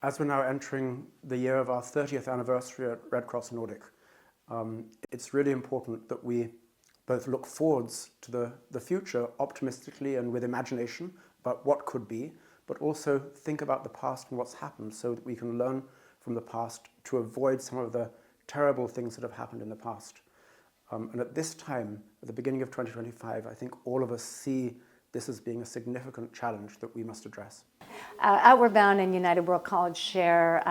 As we're now entering the year of our 30th anniversary at Red Cross Nordic, it's really important that we both look forwards to the future optimistically and with imagination about what could be, but also think about the past and what's happened so that we can learn from the past to avoid some of the terrible things that have happened in the past. And at this time, at the beginning of 2025, I think all of us see this as being a significant challenge that we must address. Outward Bound and United World College share,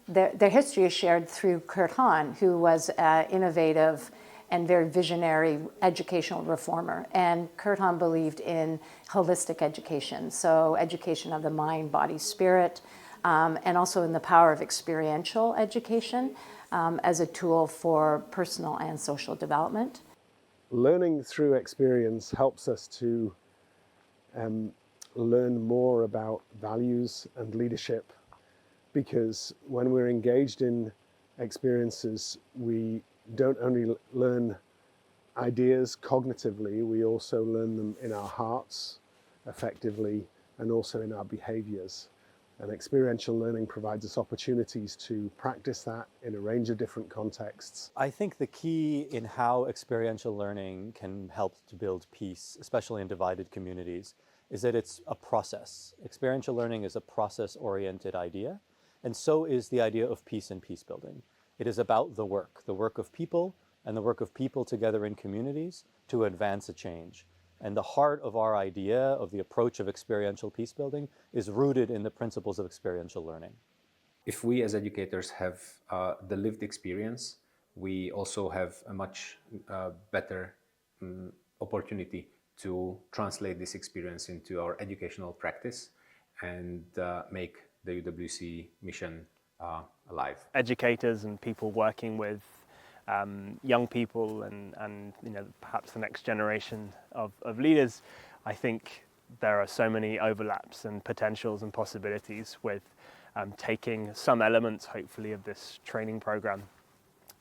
their history is shared through Kurt Hahn, who was innovative and very visionary educational reformer. And Kurt Hahn believed in holistic education, so education of the mind, body, spirit, and also in the power of experiential education as a tool for personal and social development. Learning through experience helps us to learn more about values and leadership, because when we're engaged in experiences, we don't only learn ideas cognitively, we also learn them in our hearts effectively and also in our behaviors. And experiential learning provides us opportunities to practice that in a range of different contexts. I think the key in how experiential learning can help to build peace, especially in divided communities, is that it's a process. Experiential learning is a process-oriented idea, and so is the idea of peace and peace building. It is about the work of people and the work of people together in communities to advance a change. And the heart of our idea of the approach of experiential peace building is rooted in the principles of experiential learning. If we as educators have the lived experience, we also have a much better opportunity to translate this experience into our educational practice and make the UWC mission alive. Educators and people working with young people and perhaps the next generation of leaders, I think there are so many overlaps and potentials and possibilities with taking some elements, hopefully, of this training program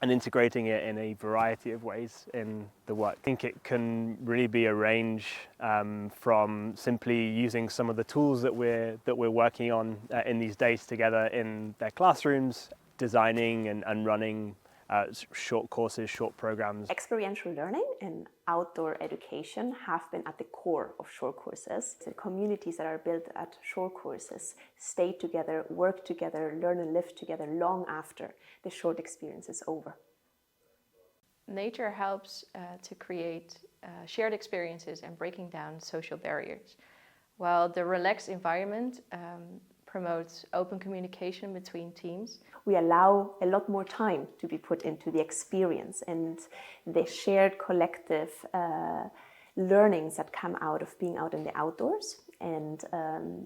and integrating it in a variety of ways in the work. I think it can really be a range from simply using some of the tools that we're working on in these days together in their classrooms, designing and running short courses, short programs. Experiential learning and outdoor education have been at the core of short courses. The communities that are built at short courses stay together, work together, learn and live together long after the short experience is over. Nature helps to create shared experiences and breaking down social barriers, while the relaxed environment promotes open communication between teams. We allow a lot more time to be put into the experience and the shared collective learnings that come out of being out in the outdoors and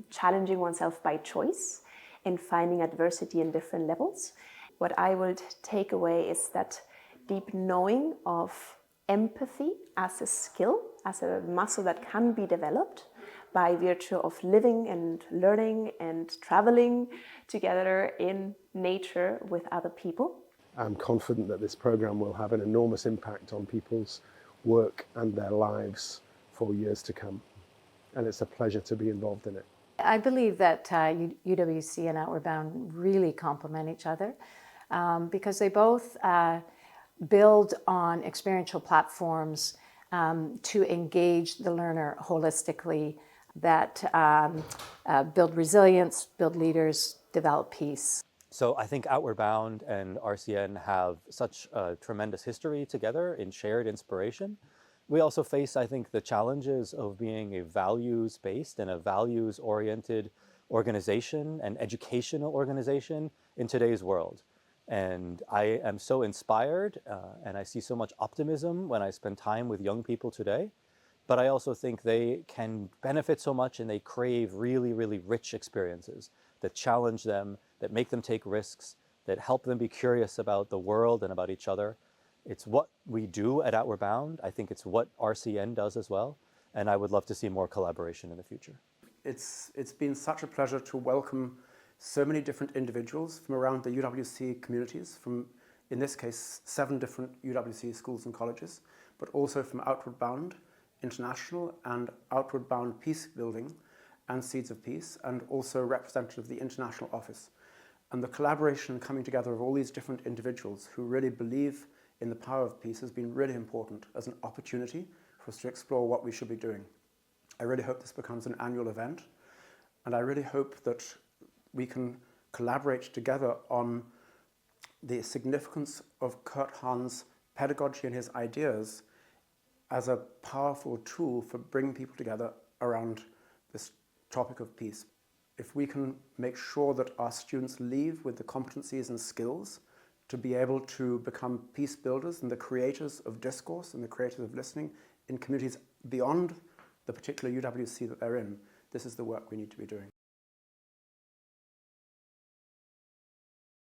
challenging oneself by choice and finding adversity in different levels. What I would take away is that deep knowing of empathy as a skill, as a muscle that can be developed by virtue of living and learning and traveling together in nature with other people. I'm confident that this program will have an enormous impact on people's work and their lives for years to come. And it's a pleasure to be involved in it. I believe that UWC and Outward Bound really complement each other because they both build on experiential platforms to engage the learner holistically, that build resilience, build leaders, develop peace. So I think Outward Bound and RCN have such a tremendous history together in shared inspiration. We also face, I think, the challenges of being a values-based and a values-oriented organization and educational organization in today's world. And I am so inspired and I see so much optimism when I spend time with young people today. But I also think they can benefit so much and they crave really, really rich experiences that challenge them, that make them take risks, that help them be curious about the world and about each other. It's what we do at Outward Bound. I think it's what RCN does as well. And I would love to see more collaboration in the future. It's been such a pleasure to welcome so many different individuals from around the UWC communities, from, in this case, 7 different UWC schools and colleges, but also from Outward Bound International and Outward Bound Peacebuilding, and Seeds of Peace, and also representative of the International Office. And the collaboration and coming together of all these different individuals who really believe in the power of peace has been really important as an opportunity for us to explore what we should be doing. I really hope this becomes an annual event, and I really hope that we can collaborate together on the significance of Kurt Hahn's pedagogy and his ideas as a powerful tool for bringing people together around this topic of peace. If we can make sure that our students leave with the competencies and skills to be able to become peace builders and the creators of discourse and the creators of listening in communities beyond the particular UWC that they're in, this is the work we need to be doing.